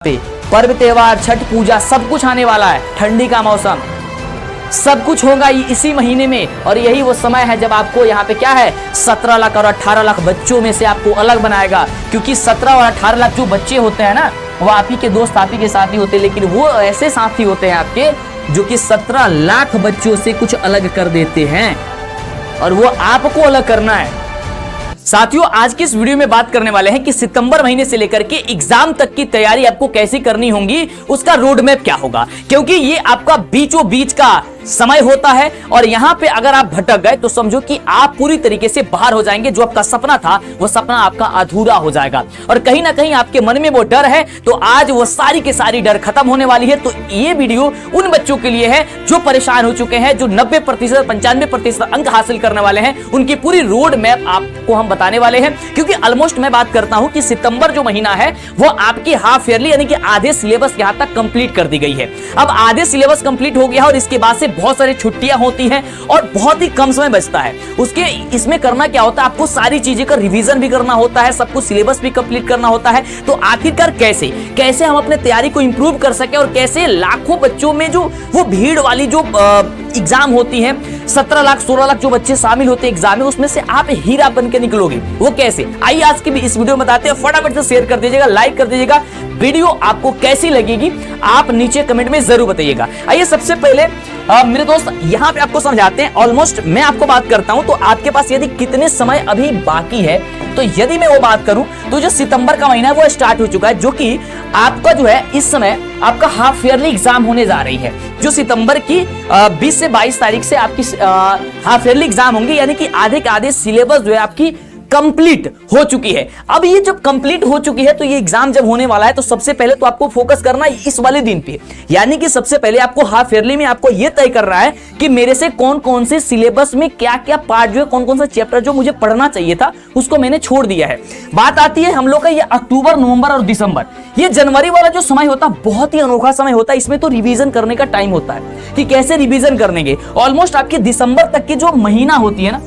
पे पर्व त्योहार छठ पूजा सब कुछ आने वाला है। ठंडी का मौसम सब कुछ होगा इसी महीने में, और यही वो समय है जब आपको यहाँ पे क्या है 17 लाख और 18 लाख बच्चों में से आपको अलग बनाएगा। क्योंकि 17 और 18 लाख जो बच्चे होते हैं ना, वो आप ही के दोस्त आप ही के साथी होते हैं, लेकिन वो ऐसे साथी होते हैं आपके जो कि 17 लाख बच्चों से कुछ अलग कर देते हैं, और वो आपको अलग करना है। साथियों, आज की इस वीडियो में बात करने वाले हैं कि सितंबर महीने से लेकर के एग्जाम तक की तैयारी आपको कैसे करनी होगी, उसका रोड मैप क्या होगा। क्योंकि ये आपका बीचों बीच का समय होता है, और यहाँ पे अगर आप भटक गए तो समझो कि आप पूरी तरीके से बाहर हो जाएंगे। जो आपका सपना था वो सपना आपका अधूरा हो जाएगा, और कहीं ना कहीं आपके मन में वो डर है, तो आज वो सारी के सारी डर खत्म होने वाली है। तो ये वीडियो उन बच्चों के लिए है जो परेशान हो चुके हैं, जो 90% 95% अंक हासिल करने वाले हैं। उनकी पूरी रोड मैप आपको हम बताने वाले हैं। क्योंकि ऑलमोस्ट मैं बात करता हूं कि सितंबर जो महीना है वो आपकी हाफ ईयरली यानी कि आधे सिलेबस यहां तक कंप्लीट कर दी गई है। अब आधे सिलेबस कंप्लीट हो गया, और इसके बाद से बहुत सारी छुट्टियां होती हैं और बहुत ही कम समय बचता है। उसके इसमें करना क्या होता है, आपको सारी चीजें का रिवीजन भी करना होता है, सब कुछ सिलेबस भी कंप्लीट करना होता है। तो आखिरकार कैसे हम अपने तैयारी को इंप्रूव कर सके, और कैसे लाखों बच्चों में जो वो भीड़ वाली जो एग्जाम होती है, 17 लाख 16 लाख जो बच्चे शामिल होते हैं एग्जाम में, उसमें से आप हीरा बन के निकलोगे। वो कैसे, आइए आज की इस वीडियो में बताते हैं। फटाफट से शेयर कर दीजिएगा, लाइक कर दीजिएगा। वीडियो आपको कैसी लगेगी आप नीचे कमेंट में जरूर बताइएगा। आइए सबसे पहले मेरे दोस्त यहाँ पे आपको समझाते हैं। ऑलमोस्ट मैं आपको बात करता हूं तो आपके पास यदि कितने समय अभी बाकी है, तो यदि मैं वो बात करूं तो जो सितंबर का महीना है वो स्टार्ट हो चुका है, जो कि आपका जो है इस समय आपका हाफ ईयरली एग्जाम होने जा रही है। जो सितंबर की 20 से 22 तारीख से आपकी हाफ ईयरली एग्जाम होंगी, यानी कि आधे के आधे सिलेबस जो है आपकी कंप्लीट हो चुकी है। अब ये जब कंप्लीट हो चुकी है तो ये एग्जाम जब होने वाला है, तो सबसे पहले तो आपको फोकस करना है इस वाले दिन पे। यानी कि सबसे पहले आपको हाफ ईयरली में आपको ये तय करना है कि मेरे से कौन कौन से सिलेबस में क्या क्या पार्ट जो है, कौन कौन सा चैप्टर जो मुझे पढ़ना चाहिए था उसको मैंने छोड़ दिया है। बात आती है हम लोग का ये अक्टूबर, नवंबर और दिसंबर। ये जनवरी वाला जो समय होता है बहुत ही अनोखा समय होता है। इसमें तो रिवीजन करने का टाइम होता है कि कैसे रिवीजन करने। ऑलमोस्ट आपके दिसंबर तक की जो महीना होती है ना,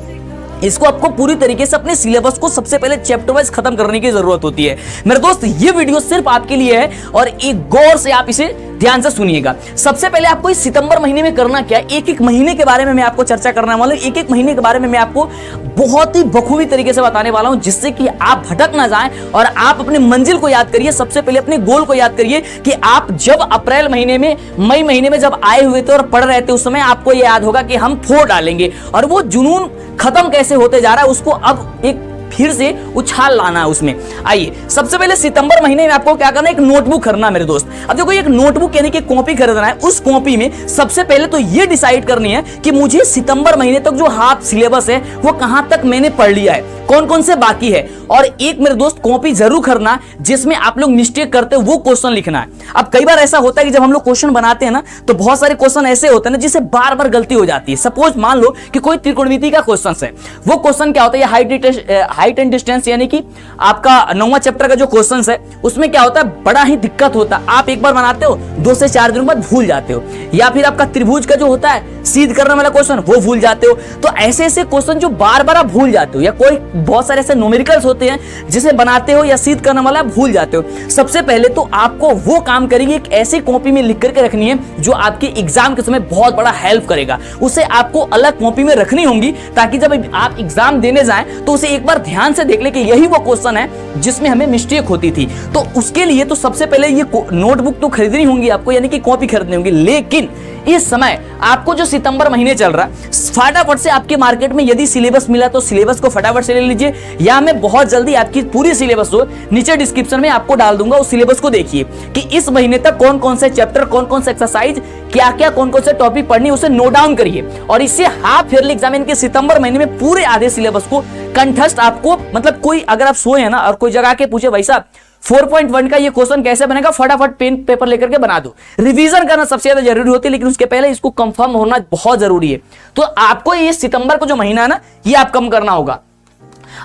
इसको आपको पूरी तरीके से अपने सिलेबस को सबसे पहले चैप्टर वाइज खत्म करने की जरूरत होती है। मेरे दोस्त, ये वीडियो सिर्फ आपके लिए है, और एक गौर से आप इसे ध्यान से सुनिएगा। सबसे पहले आपको इस सितंबर महीने में करना क्या है, एक एक महीने के बारे में मैं आपको चर्चा करने वाला हूं। एक एक महीने के बारे में मैं आपको बहुत ही बखूबी तरीके से बताने वाला हूं, जिससे कि आप भटक ना जाएं और आप अपने मंजिल को याद करिए। सबसे पहले अपने गोल को याद करिए कि आप जब अप्रैल महीने में, मई महीने में जब आए हुए थे और पढ़ रहे थे, उस समय आपको यह याद होगा कि हम 4 डालेंगे, और वो जुनून खत्म कैसे होते जा रहा है उसको अब एक फिर से उछाल लाना है उसमें। आइए सबसे पहले सितंबर महीने में आपको क्या करना है, एक नोटबुक खरीदना मेरे दोस्त। अब देखो, एक नोटबुक यानी कि कॉपी खरीदना है। उस कॉपी में सबसे पहले तो ये डिसाइड करनी है कि मुझे सितंबर महीने तक जो हाफ सिलेबस है वो कहां तक मैंने पढ़ लिया है, कौन कौन से बाकी है। और एक मेरे दोस्त कॉपी जरूर खरीदना जिसमें आप लोग मिस्टेक करते हो वो क्वेश्चन लिखना है। अब कई बार ऐसा होता है कि जब हम लोग क्वेश्चन बनाते हैं ना, तो बहुत सारे क्वेश्चन ऐसे होते हैं ना जिससे बार बार गलती हो जाती है। सपोज मान लो कि कोई त्रिकोणमिति का क्वेश्चन है, वो क्वेश्चन क्या होता है, हाइट एंड डिस्टेंस यानी कि आपका 9वां चैप्टर का जो क्वेश्चन है उसमें क्या होता है, बड़ा ही दिक्कत होता है। आप एक बार बनाते हो 2 से 4 दिनों बाद भूल जाते हो, या फिर आपका त्रिभुज का जो होता है सीध करने वाला क्वेश्चन वो भूल जाते हो। तो ऐसे ऐसे क्वेश्चन जो बार बार आप भूल जाते हो, या कोई बहुत सारे ऐसे न्यूमेरिकल्स होते हैं जिसे बनाते हो या सीध करने वाला भूल जाते हो। सबसे पहले तो आपको वो काम करेंगे, एक ऐसी कॉपी में लिख करके रखनी है जो आपके एग्जाम के समय बहुत बड़ा हेल्प करेगा। उसे आपको अलग कॉपी में रखनी होगी, ताकि जब आप एग्जाम देने जाएं तो उसे एक बार ध्यान से देख ले कि यही वो क्वेश्चन है जिसमें हमें मिस्टेक होती थी। तो उसके लिए तो सबसे पहले ये नोटबुक तो खरीदनी होगी आपको, यानी कि कॉपी खरीदनी होगी। लेकिन इस समय आपको जो सितंबर महीने चल रहा है, फटाफट से आपके मार्केट में यदि सिलेबस मिला तो सिलेबस को फटाफट से ले लीजिए, या मैं बहुत जल्दी आपकी पूरी सिलेबस हो नीचे डिस्क्रिप्शन में आपको डाल दूंगा। उस सिलेबस को देखिए कि इस महीने तक कौन कौन से चैप्टर, कौन कौन से एक्सरसाइज, क्या क्या कौन कौन से टॉपिक पढ़नी, उसे नोट डाउन करिए। और इससे हाफ ईयरली एग्जाम के सितंबर महीने में पूरे आधे सिलेबस को कंठस्थ आपको, मतलब कोई अगर आप सोए हैं ना और कोई जगह के पूछे भाई साहब 4.1 का ये क्वेश्चन कैसे बनेगा, फटाफट पेन पेपर लेकर के बना दो। रिवीजन करना सबसे ज्यादा जरूरी होती है, लेकिन उसके पहले इसको कंफर्म होना बहुत जरूरी है। तो आपको ये सितंबर को जो महीना है ना, ये आप कम करना होगा।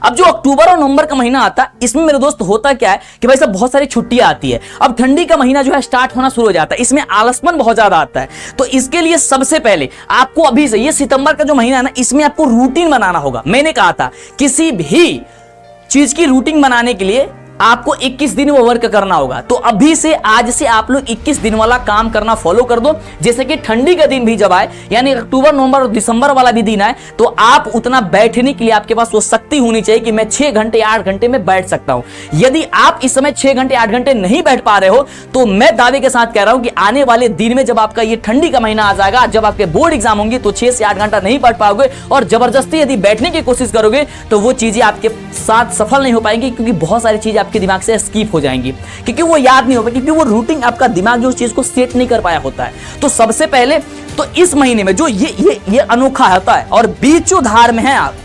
अब जो अक्टूबर और नवंबर का महीना आता है, इसमें मेरे दोस्त होता क्या है कि भाई साहब बहुत सारी छुट्टियां आती है। अब ठंडी का महीना जो है स्टार्ट होना शुरू हो जाता है, इसमें आलसपन बहुत ज्यादा आता है। तो इसके लिए सबसे पहले आपको अभी से, ये सितंबर का जो महीना है ना, इसमें आपको रूटीन बनाना होगा। मैंने कहा था किसी भी चीज की रूटीन बनाने के लिए आपको 21 दिन वो वर्क करना होगा। तो अभी से आज से आप लोग 21 दिन वाला काम करना फॉलो कर दो। जैसे कि ठंडी का दिन भी जब आए, यानी अक्टूबर नवंबर और दिसंबर वाला भी दिन आए, तो आप उतना बैठने के लिए आपके पास वो शक्ति होनी चाहिए कि मैं 6 घंटे 8 घंटे में बैठ सकता हूं। यदि आप इस समय 6 घंटे 8 घंटे नहीं बैठ पा रहे हो, तो मैं दावे के साथ कह रहा हूं कि आने वाले दिन में जब आपका ये ठंडी का महीना आ जाएगा, जब आपके बोर्ड एग्जाम होंगे, तो 6 से 8 घंटा नहीं बैठ पाओगे और जबरदस्ती यदि बैठने की कोशिश करोगे तो वो चीजें आपके साथ सफल नहीं हो पाएंगी, क्योंकि बहुत सारी चीजें आपके दिमाग से स्किप हो जाएंगी, क्योंकि वो याद नहीं हो पाएगी, क्योंकि वो रूटीन आपका दिमाग जो उस चीज को सेट नहीं कर पाया होता है। तो सबसे पहले तो इस महीने में जो ये अनोखा होता है, और बीचों धार में है आप,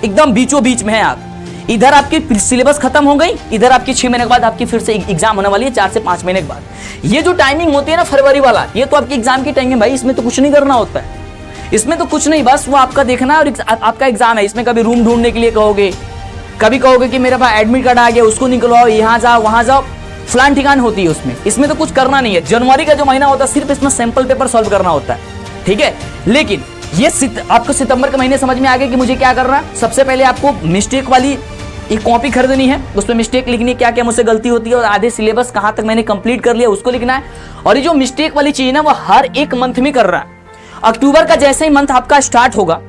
एकदम बीचों बीच में है आप। इधर आपकी सिलेबस खत्म हो गई, इधर आपकी 6 महीने के बाद आपकी फिर से एग्जाम होने वाली है, 4 से 5 महीने के बाद। ये जो टाइमिंग होती है ना फरवरी वाला, ये तो आपकी एग्जाम की टाइमिंग है भाई, इसमें तो कुछ नहीं करना होता है, इसमें तो कुछ नहीं, बस वो आपका देखना है और आपका एग्जाम है। इसमें कभी रूम ढूंढने के लिए कहोगे, कभी कहोगे कि मेरे पास एडमिट कार्ड आ गया, उसको निकलवाओ, यहाँ जाओ वहां जाओ, फलान ठिकान होती है उसमें। इसमें तो कुछ करना नहीं है। जनवरी का जो महीना होता है सिर्फ इसमें सैंपल पेपर सॉल्व करना होता है, ठीक है। लेकिन ये आपको सितंबर के महीने समझ में आ गया कि मुझे क्या करना है। सबसे पहले आपको मिस्टेक वाली एक कॉपी खरीदनी है, उसमें मिस्टेक लिखनी है, क्या क्या मुझसे गलती होती है और आधे सिलेबस कहां तक मैंने कंप्लीट कर लिया उसको लिखना है। और ये जो मिस्टेक वाली चीज है ना, वो हर एक मंथ में कर रहा है। अक्टूबर का जैसे ही मंथ आपका स्टार्ट होगा,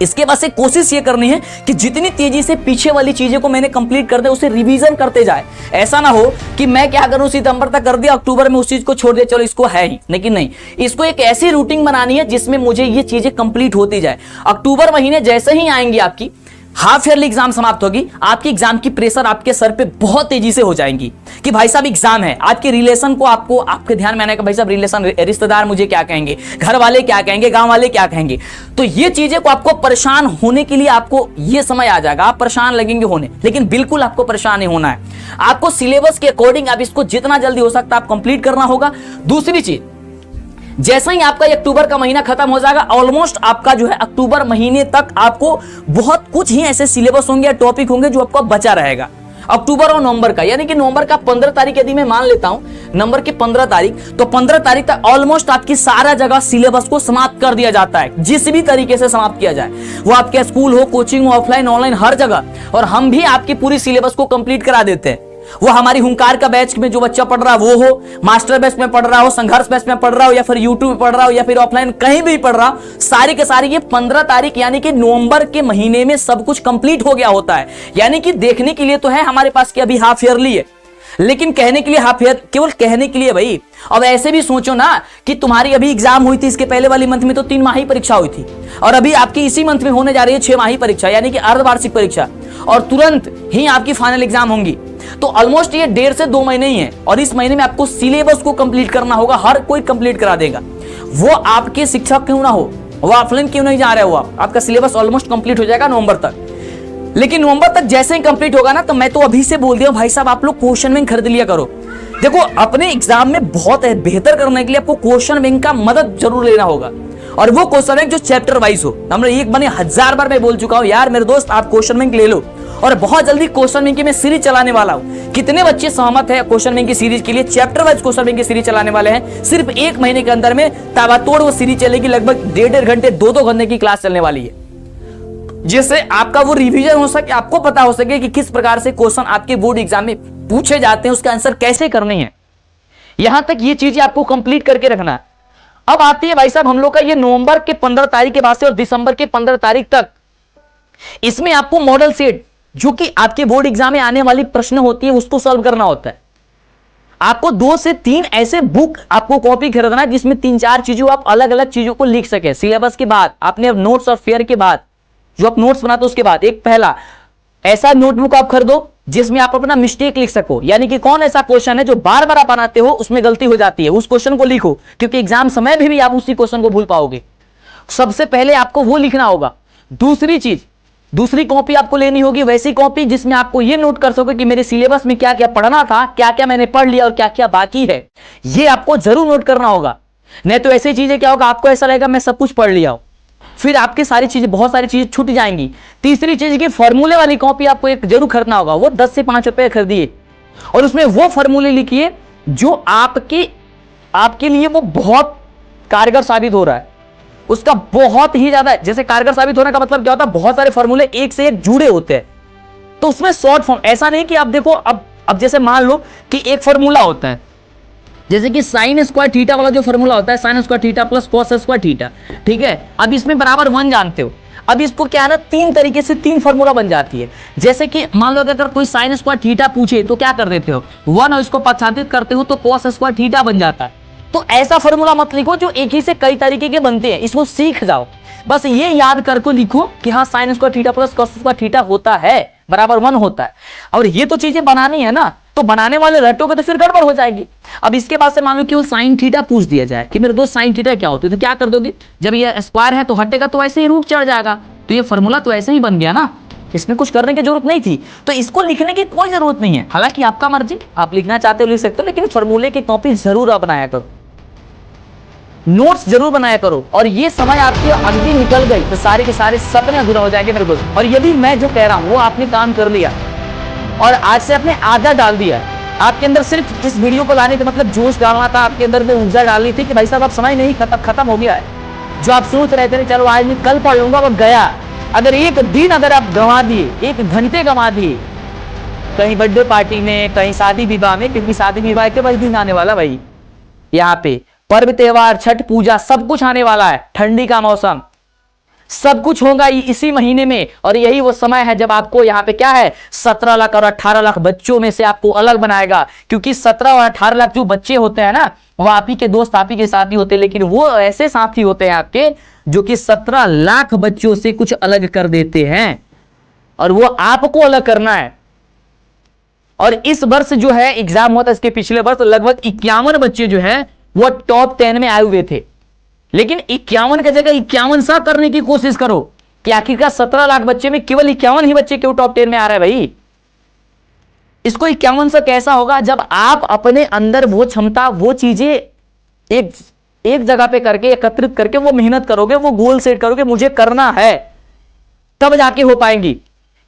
इसके बाद से कोशिश ये करनी है कि जितनी तेजी से पीछे वाली चीजें को मैंने कंप्लीट कर दे, उसे रिवीजन करते जाए। ऐसा ना हो कि मैं क्या करूं, सितंबर तक कर दिया, अक्टूबर में उस चीज को छोड़ दिया, चलो इसको है ही, लेकिन नहीं, इसको एक ऐसी रूटीन बनानी है जिसमें मुझे ये चीजें कंप्लीट होती जाए। अक्टूबर महीने जैसे ही आएंगी, आपकी हाफ ईयरली एग्जाम समाप्त होगी, आपकी एग्जाम की प्रेशर आपके सर पे बहुत तेजी से हो जाएंगी कि भाई साहब एग्जाम है। आज के रिलेशन को आपको आपके ध्यान में आने का, भाई साहब रिलेशन, रिश्तेदार मुझे क्या कहेंगे, घर वाले क्या कहेंगे, गांव वाले क्या कहेंगे। तो ये चीजें को आपको परेशान होने के लिए आपको ये समय आ जाएगा, आप परेशान लगेंगे होने, लेकिन बिल्कुल आपको परेशान नहीं होना है। आपको सिलेबस के अकॉर्डिंग आप इसको जितना जल्दी हो सकता है आप कंप्लीट करना होगा। दूसरी चीज, जैसा ही आपका अक्टूबर का महीना खत्म हो जाएगा, ऑलमोस्ट आपका जो है अक्टूबर महीने तक आपको बहुत कुछ ही ऐसे सिलेबस होंगे या टॉपिक होंगे जो आपको बचा रहेगा अक्टूबर और नवंबर का। यानी कि नवंबर का 15 तारीख यदि मैं मान लेता हूं, नवंबर की 15 तारीख, तो 15 तारीख तक ऑलमोस्ट आपकी सारा जगह सिलेबस को समाप्त कर दिया जाता है, जिस भी तरीके से समाप्त किया जाए, वो आपके स्कूल हो, कोचिंग हो, ऑफलाइन ऑनलाइन हर जगह। और हम भी आपकी पूरी सिलेबस को कंप्लीट करा देते हैं। वो हमारी हुंकार का बैच में जो बच्चा पढ़ रहा है वो हो, मास्टर बैच में पढ़ रहा हो, संघर्ष बैच में पढ़ रहा हो, या फिर यूट्यूब पे पढ़ रहा हो, या फिर ऑफलाइन कहीं भी पढ़ रहा हो, सारी के सारी ये 15 तारीख यानी कि नवंबर के महीने में सब कुछ कंप्लीट हो गया होता है। यानी कि देखने के लिए तो है हमारे पास कि अभी हाफ ईयरली है, लेकिन कहने के लिए हाफ ईयर, केवल कहने के लिए भाई। अब ऐसे भी सोचो ना कि तुम्हारी अभी एग्जाम हुई थी, इसके पहले वाली मंथ में तो 3 माही परीक्षा हुई थी, और अभी आपकी इसी मंथ में होने जा रही है 6 माही परीक्षा, यानी कि अर्धवार्षिक परीक्षा, और तुरंत ही आपकी फाइनल एग्जाम होंगी। तो ऑलमोस्ट ये 1.5 से 2 महीने ही है, और इस महीने में आपको सिलेबस को कंप्लीट करना होगा। हर कोई कंप्लीट करा देगा, वो आपके शिक्षक क्यों ना हो, वो ऑफलाइन क्यों नहीं जा रहे हो, आपका सिलेबस ऑलमोस्ट कंप्लीट हो जाएगा नवंबर तक। लेकिन नवंबर तक जैसे ही कंप्लीट होगा ना, तो मैं तो अभी से बोल दिया भाई साहब, आप लोग क्वेश्चन बैंक खरीद लिया करो। देखो, अपने एग्जाम में बहुत बेहतर करने के लिए आपको क्वेश्चन बैंक का मदद जरूर लेना होगा, और वो क्वेश्चन बैंक जो चैप्टर वाइज हो। हमने एक बने 1000 बार मैं बोल चुका हूं, यार मेरे दोस्त आप क्वेश्चन बैंक ले लो, और बहुत जल्दी क्वेश्चन बैंक की मैं सीरीज चलाने वाला हूं। कितने बच्चे सहमत है क्वेश्चन बैंक की सीरीज के लिए? चैप्टर वाइज क्वेश्चन बैंक की सीरीज चलाने वाले हैं। सिर्फ 1 महीने के अंदर में ताबड़तोड़ वो सीरीज चलेगी, लगभग 1.5 घंटे 2-2 घंटे की क्लास चलने वाली है, जिससे आपका वो रिवीजन हो सके, आपको पता हो सके कि किस प्रकार से क्वेश्चन आपके बोर्ड एग्जाम में पूछे जाते हैं, उसका आंसर कैसे करने हैं। यहां तक ये चीजें आपको कंप्लीट करके रखना है। अब आती है भाई साहब हम लोग का ये नवंबर के 15 तारीख के बाद से और दिसंबर के 15 तारीख तक, इसमें आपको मॉडल सेट जो कि आपके बोर्ड एग्जाम में आने वाली प्रश्न होती है उसको सॉल्व करना होता है। आपको 2 से 3 ऐसे बुक आपको कॉपी खरीदना है जिसमें 3-4 चीजों आप अलग अलग चीजों को लिख सके। सिलेबस के बाद आपने नोट्स और फेयर के बाद जो आप नोट्स बनाते हो उसके बाद एक पहला ऐसा नोटबुक आप खरीदो जिसमें आप अपना मिस्टेक लिख सको, यानी कि कौन ऐसा क्वेश्चन है जो बार बार आप बनाते हो उसमें गलती हो जाती है, उस क्वेश्चन को लिखो, क्योंकि एग्जाम समय भी आप उसी क्वेश्चन को भूल पाओगे। सबसे पहले आपको वो लिखना होगा। दूसरी चीज, दूसरी कॉपी आपको लेनी होगी, वैसी कॉपी जिसमें आपको ये नोट कर सको कि मेरे सिलेबस में क्या क्या पढ़ना था, क्या क्या मैंने पढ़ लिया और क्या क्या बाकी है, ये आपको जरूर नोट करना होगा। नहीं तो ऐसी चीजें क्या होगा, आपको ऐसा लगेगा मैं सब कुछ पढ़ लिया हूं, फिर आपकी सारी चीजें, बहुत सारी चीजें छूट जाएंगी। तीसरी चीज की फॉर्मूले वाली कॉपी आपको एक जरूर खरीदना होगा, वो 10 से 5 रुपए खरीदिए और उसमें वो फॉर्मूले लिखिए जो आपके लिए वो बहुत कारगर साबित हो रहा है, उसका बहुत ही ज्यादा, जैसे कारगर साबित होने का मतलब क्या होता है, बहुत सारे फॉर्मूले एक से एक जुड़े होते हैं, तो उसमें शॉर्ट फॉर्म, ऐसा नहीं कि आप देखो अब अब जैसे मान लो कि एक फॉर्मूला होता है, जैसे कि साइन स्क्वायर थीटा वाला जो फॉर्मूला होता है, sine square theta plus cos square theta, ठीक है। अब इसमें बराबर 1 जानते हो। अब इसको क्या है ना, 3 तरीके से 3 फॉर्मूला बन जाती है। जैसे कि मान लो अगर कोई साइन स्क्वायर थीटा पूछे तो क्या कर देते हो, 1 और इसको प्रतिस्थापित करते हो तो कॉस स्क्वायर थीटा बन जाता है। तो ऐसा फॉर्मूला मत लिखो जो एक ही से कई तरीके के बनते हैं, इसको सीख जाओ। बस ये याद करके लिखो कि हाँ sine square theta plus cos square theta होता है, बराबर 1 होता है। और ये तो चीजें बनानी है ना, तो बनाने वाले रटोगे तो फिर गड़बड़ हो जाएगी। अब इसके बाद से मान लो कि वो साइन थीटा पूछ दिया जाए कि मेरे दोस्त साइन थीटा क्या होती है, तो क्या कर दोगे, जब ये स्क्वायर है तो हटेगा तो ऐसे ही रूप चढ़ जाएगा, तो ये फॉर्मूला तो ऐसे ही बन गया ना, इसमें कुछ करने की जरूरत नहीं थी। तो इसको लिखने की कोई जरूरत नहीं है, हालांकि आपका मर्जी, आप लिखना चाहते हो लिख सकते हो, लेकिन फॉर्मूले की कॉपी जरूर आप बनाया करो, नोट्स जरूर बनाया करो। और ये समय आपकी अगली निकल गई तो सारे के सारे सपने अधूरा हो जाएंगे मेरे दोस्त। और यदि मैं जो कह रहा हूं वो आपने काम कर लिया और आज से आपने आधा डाल दिया, आपके अंदर सिर्फ इस वीडियो को लाने का मतलब जोश डालना था, आपके अंदर में ऊर्जा डालनी थी कि भाई साहब अब समय नहीं, खत्म हो गया है। जो आप सोच रहे थे चलो आज मैं कल पढ़ लूंगा, वो गया। अगर एक दिन अगर आप गंवा दिए, 1 घंटे गंवा दिए कहीं बर्थडे पार्टी में, कहीं शादी विवाह में, क्योंकि शादी विवाह के बाद दिन आने वाला भाई, यहाँ पे पर्व त्योहार छठ पूजा सब कुछ आने वाला है, ठंडी का मौसम सब कुछ होगा इसी महीने में। और यही वो समय है जब आपको यहाँ पे क्या है, 17 लाख और 18 लाख बच्चों में से आपको अलग बनाएगा। क्योंकि 17 और 18 लाख जो बच्चे होते हैं ना, वो आप ही के दोस्त, आप ही के साथी होते हैं, लेकिन वो ऐसे साथी होते हैं आपके जो कि 17 लाख बच्चों से कुछ अलग कर देते हैं, और वो आपको अलग करना है। और इस वर्ष जो है एग्जाम हुआ था, इसके पिछले वर्ष लगभग 51 बच्चे जो है वो टॉप 10 में आए हुए थे, लेकिन 51 की जगह 51 सा करने की कोशिश करो कि आखिरकार 17 लाख बच्चे में केवल 51 ही बच्चे क्यों टॉप 10 में आ रहे हैं भाई। इसको 51 सा कैसा होगा, जब आप अपने अंदर वो क्षमता, वो चीजें एक जगह पे करके एकत्रित करके वो मेहनत करोगे, वो गोल सेट करोगे, मुझे करना है, तब जाके हो पाएंगी।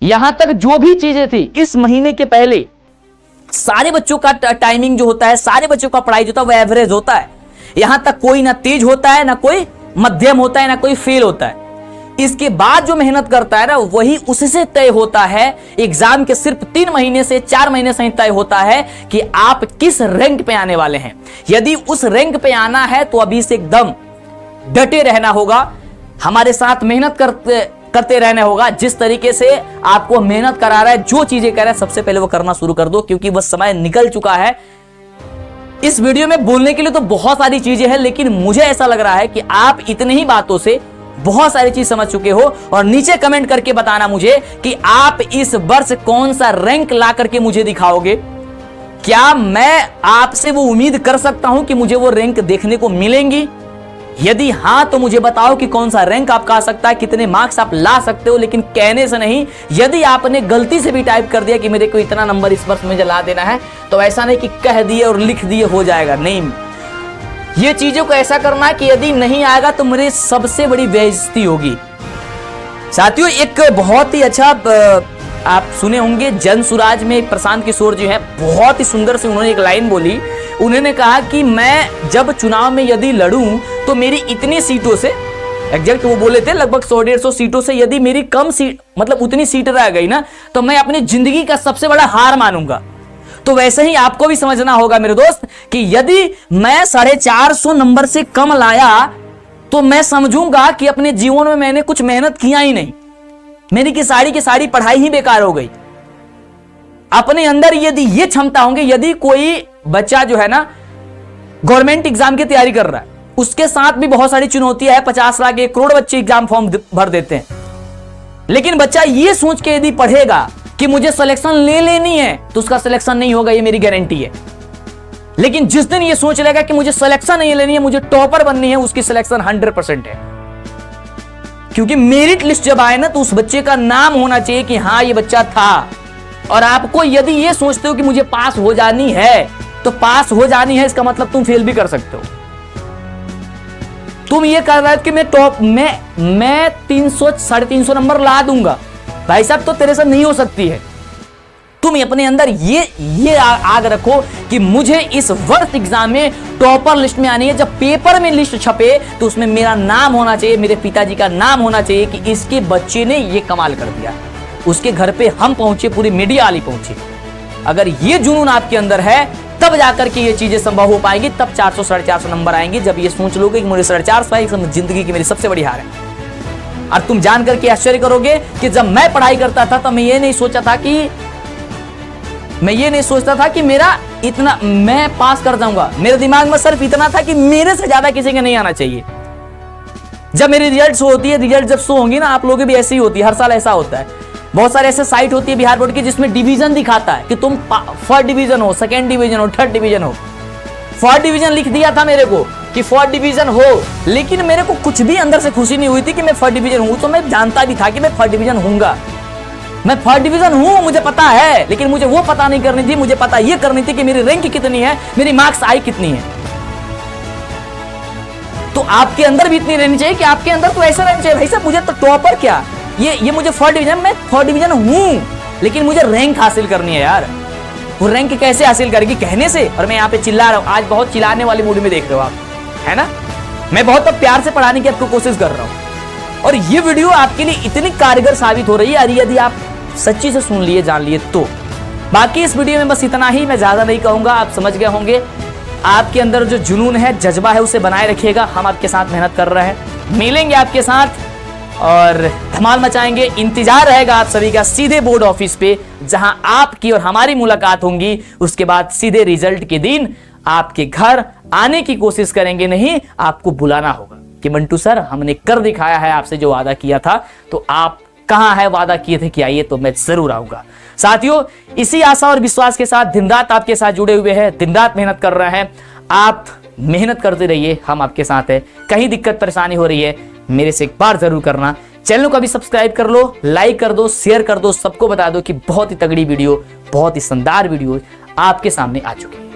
यहां तक जो भी चीजें थी इस महीने के पहले, सारे बच्चों का टाइमिंग जो होता है, सारे बच्चों का पढ़ाई जो होता है वो एवरेज होता है। यहां तक कोई ना तेज होता है, ना कोई मध्यम होता है, ना कोई फेल होता है। इसके बाद जो मेहनत करता है ना, वही उससे तय होता है। एग्जाम के सिर्फ 3 महीने से 4 महीने से तय होता है कि आप किस रैंक पे आने वाले हैं। यदि उस रैंक पे आना है तो अभी से एकदम डटे रहना होगा, हमारे साथ मेहनत करते रहना होगा। जिस तरीके से आपको मेहनत करा रहा है, जो चीजें कह रहा है, सबसे पहले वो करना शुरू कर दो, क्योंकि वह समय निकल चुका है। इस वीडियो में बोलने के लिए तो बहुत सारी चीजें हैं, लेकिन मुझे ऐसा लग रहा है कि आप इतने ही बातों से बहुत सारी चीज समझ चुके हो। और नीचे कमेंट करके बताना मुझे कि आप इस वर्ष कौन सा रैंक ला करके मुझे दिखाओगे। क्या मैं आपसे वो उम्मीद कर सकता हूं कि मुझे वो रैंक देखने को मिलेंगी? यदि हां तो मुझे बताओ कि कौन सा रैंक आपका आ सकता है, कितने मार्क्स आप ला सकते हो, लेकिन कहने से नहीं। यदि आपने गलती से भी टाइप कर दिया कि मेरे को इतना नंबर इस वर्ष मुझे ला देना है, तो ऐसा नहीं कि कह दिए और लिख दिए हो जाएगा, नहीं। ये चीजों को ऐसा करना है कि यदि नहीं आएगा तो मेरी सबसे बड़ी बेइज्जती होगी। साथियों, एक बहुत ही अच्छा आप सुने होंगे, जन सुराज में एक प्रशांत किशोर जो है, बहुत ही सुंदर से उन्होंने एक लाइन बोली। उन्होंने कहा कि मैं जब चुनाव में यदि लड़ूं तो मेरी इतनी सीटों से, एग्जैक्ट वो बोले थे लगभग 100-150 सीटों से यदि मेरी कम सीट, मतलब उतनी सीट रह गई ना, तो मैं अपनी जिंदगी का सबसे बड़ा हार मानूंगा। तो वैसे ही आपको भी समझना होगा मेरे दोस्त कि यदि मैं 450 नंबर से कम लाया तो मैं समझूंगा कि अपने जीवन में मैंने कुछ मेहनत किया ही नहीं, मेरी की सारी पढ़ाई ही बेकार हो गई। अपने अंदर यदि ये क्षमता होंगे, यदि कोई बच्चा जो है ना गवर्नमेंट एग्जाम की तैयारी कर रहा है, उसके साथ भी बहुत सारी चुनौतियां है, 50 लाख 1 करोड़ बच्चे एग्जाम फॉर्म भर देते हैं, लेकिन बच्चा ये सोच के यदि पढ़ेगा कि मुझे सिलेक्शन ले लेनी है, तो उसका सिलेक्शन नहीं होगा, ये मेरी गारंटी है। लेकिन जिस दिन ये सोच लेगा कि मुझे सिलेक्शन नहीं लेनी है, मुझे टॉपर बननी है, उसकी सिलेक्शन 100% है। क्योंकि मेरिट लिस्ट जब आए ना, तो उस बच्चे का नाम होना चाहिए कि हाँ ये बच्चा था। और आपको यदि ये सोचते हो कि मुझे पास हो जानी है, तो पास हो जानी है, इसका मतलब तुम फेल भी कर सकते हो। तुम ये कर रहे हो कि मैं टॉप मैं 300-350 नंबर ला दूंगा, भाई साहब तो तेरे से नहीं हो सकती है। तुम अपने अंदर ये आग रखो कि मुझे इस वर्ष एग्जाम में टॉपर लिस्ट में आनी है। जब पेपर में लिस्ट छपे तो उसमें मेरा नाम होना चाहिए, मेरे पिताजी का नाम होना चाहिए कि इसके बच्चे ने ये कमाल कर दिया। उसके घर पे हम पहुंचे, पूरी मीडिया वाली पहुंची। अगर ये जुनून आपके अंदर है तब जाकर के ये चीजें संभव हो पाएंगी, तब 400 450 नंबर आएंगे। जब ये सोच लोगे कि मुझे 450 पाए, जिंदगी की मेरी सबसे बड़ी हार है। और तुम जान करके आश्चर्य करोगे कि जब मैं पढ़ाई करता था तब मैं ये नहीं सोचता था कि मेरा इतना मैं पास कर जाऊंगा। मेरे दिमाग में सिर्फ इतना था कि मेरे से ज्यादा किसी के नहीं आना चाहिए। जब मेरी रिजल्ट शो होती है, रिजल्ट जब शो होंगी ना, आप लोगों की भी ऐसी ही होती है, हर साल ऐसा होता है। बहुत सारे ऐसे साइट होती है बिहार बोर्ड की जिसमें डिवीजन दिखाता है कि तुम फर्स्ट डिवीजन हो, सेकेंड डिवीजन हो, थर्ड डिवीजन हो। फर्स्ट डिवीजन लिख दिया था मेरे को कि फर्स्ट डिवीजन हो, लेकिन मेरे को कुछ भी अंदर से खुशी नहीं हुई थी कि मैं फर्स्ट डिवीजन हूं। तो मैं जानता भी था कि मैं फर्स्ट डिवीजन हूंगा, मैं फर्स्ट डिवीजन हूं, मुझे पता है, लेकिन मुझे वो पता नहीं करनी थी। मुझे पता ये करनी थी कि मेरी रैंक कितनी है, मेरी मार्क्स आई कितनी है। तो आपके अंदर भी इतनी रहनी चाहिए कि आपके अंदर तो ऐसा रहना चाहिए, भाई साहब मुझे तो टॉपर क्या, ये मुझे फर्स्ट डिवीजन, मैं फर्स्ट डिवीजन हूं, लेकिन मुझे रैंक हासिल करनी है यार। वो रैंक कैसे हासिल करेगी? कहने से। और मैं यहाँ पे चिल्ला रहा हूँ, आज बहुत चिल्लाने वाली मूड में देख रहे हो आप, है ना। मैं बहुत प्यार से पढ़ाने की आपको कोशिश कर रहा हूँ, और ये वीडियो आपके लिए इतनी कारगर साबित हो रही है यदि आप सच्ची से सुन लिए, जान लिए तो। बाकी इस वीडियो में बस इतना ही, मैं ज्यादा नहीं कहूंगा, आप समझ गए होंगे। आपके अंदर जो जुनून है, जज्बा है, उसे बनाए रखिएगा। हम आपके साथ मेहनत कर रहे हैं, मिलेंगे आपके साथ और धमाल मचाएंगे। इंतजार रहेगा आप सभी का सीधे बोर्ड ऑफिस पे, जहां आपकी और हमारी मुलाकात होंगी। उसके बाद सीधे रिजल्ट के दिन आपके घर आने की कोशिश करेंगे, नहीं आपको बुलाना होगा कि मंटू सर हमने कर दिखाया है आपसे जो वादा किया था, तो आप कहां है, वादा किए थे कि आइए, तो मैं जरूर आऊंगा। साथियों, इसी आशा और विश्वास के साथ दिन रात आपके साथ जुड़े हुए हैं, दिन रात मेहनत कर रहे हैं। आप मेहनत करते रहिए, हम आपके साथ हैं। कहीं दिक्कत परेशानी हो रही है, मेरे से एक बार जरूर करना। चैनल को भी सब्सक्राइब कर लो, लाइक कर दो, शेयर कर दो, सबको बता दो कि बहुत ही तगड़ी वीडियो, बहुत ही शानदार वीडियो आपके सामने आ चुकी है।